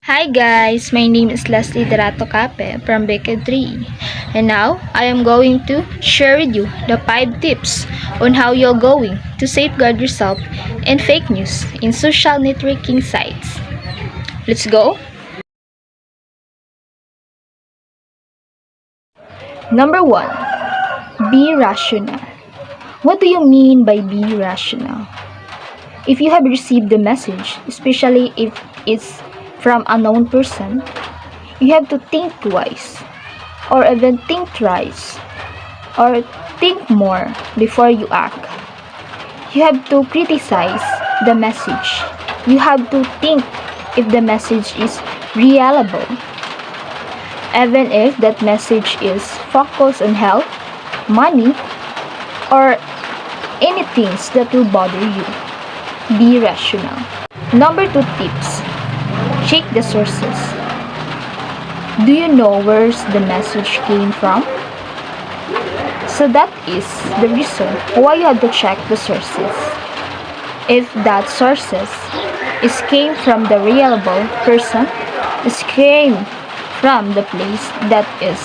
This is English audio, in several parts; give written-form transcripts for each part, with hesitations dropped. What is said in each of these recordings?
Hi guys, my name is Leslie Derato Cape from Beacon 3, and now I am going to share with you the 5 tips on how you're going to safeguard yourself in fake news in social networking sites. Let's go! Number 1. Be rational. What do you mean by be rational? If you have received the message, especially if it's from a known person, you have to think twice, or even think thrice, or think more before you act. You have to criticize the message. You have to think if the message is reliable, even if that message is focused on health, money, or anything that will bother you. Be rational. Number 2 tips. Check the sources. Do you know where the message came from? So that is the reason why you have to check the sources. If that sources came from the reliable person, came from the place that is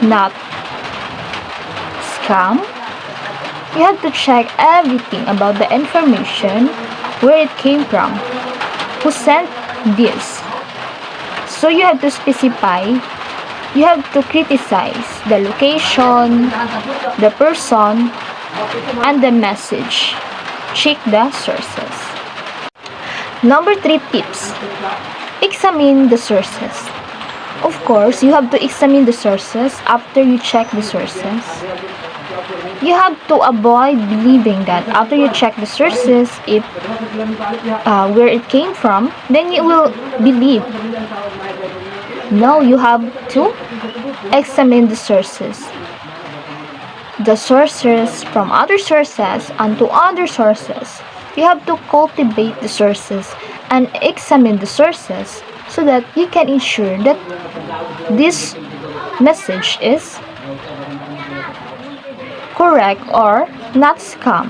not scam, you have to check everything about the information, where it came from, who sent this. So you have to specify, you have to criticize the location, the person, and the message. Check the sources. Number 3 tips. Examine the sources. Of course, you have to examine the sources after you check the sources. You have to avoid believing that after you check the sources, if where it came from, then you will believe. No, you have to examine the sources. The sources from other sources and to other sources. You have to cultivate the sources and examine the sources so that you can ensure that this message is correct or not scam.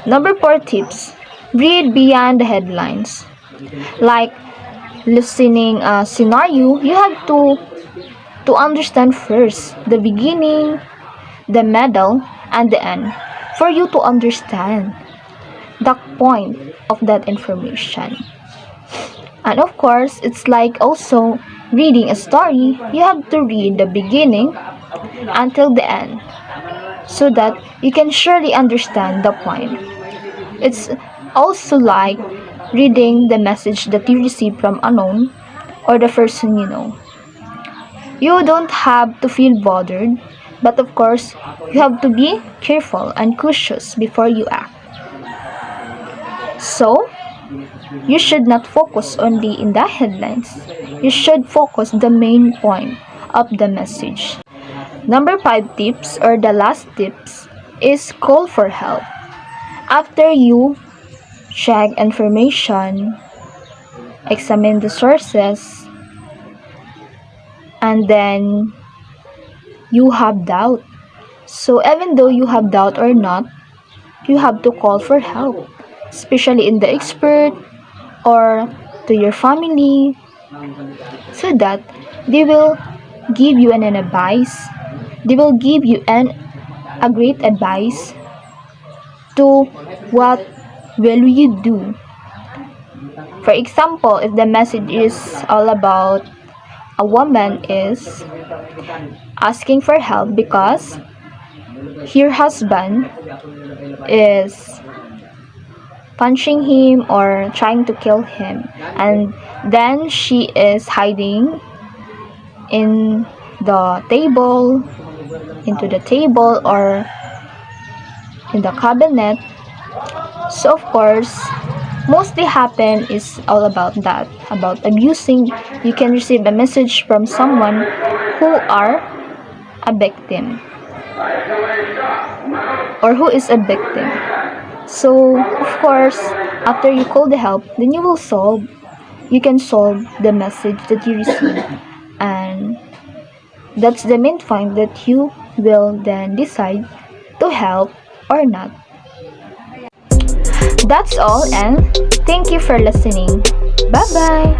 Number 4 tips. Read beyond the headlines. Like listening a scenario, you have to understand first the beginning, the middle, and the end for you to understand the point of that information. And of course, it's like also reading a story, you have to read the beginning until the end so that you can surely understand the point. It's also like reading the message that you receive from unknown or the person you know. You don't have to feel bothered, but of course, you have to be careful and cautious before you act. So, you should not focus only in the headlines. You should focus the main point of the message. Number 5 tips, or the last tips, is call for help. After you check information, examine the sources, and then you have doubt. So even though you have doubt or not, you have to call for help, especially in the expert or to your family, so that they will give you an advice. They will give you a great advice to what will you do. For example, if the message is all about a woman is asking for help because her husband is punching him or trying to kill him, and then she is hiding in the table, into the table or in the cabinet. So of course, mostly happen is all about that, about abusing. You can receive a message from someone who are a victim or who is a victim. So of course, after you call the help, then you can solve the message that you receive, and that's the main point that you will then decide to help or not. That's all, and thank you for listening. Bye bye.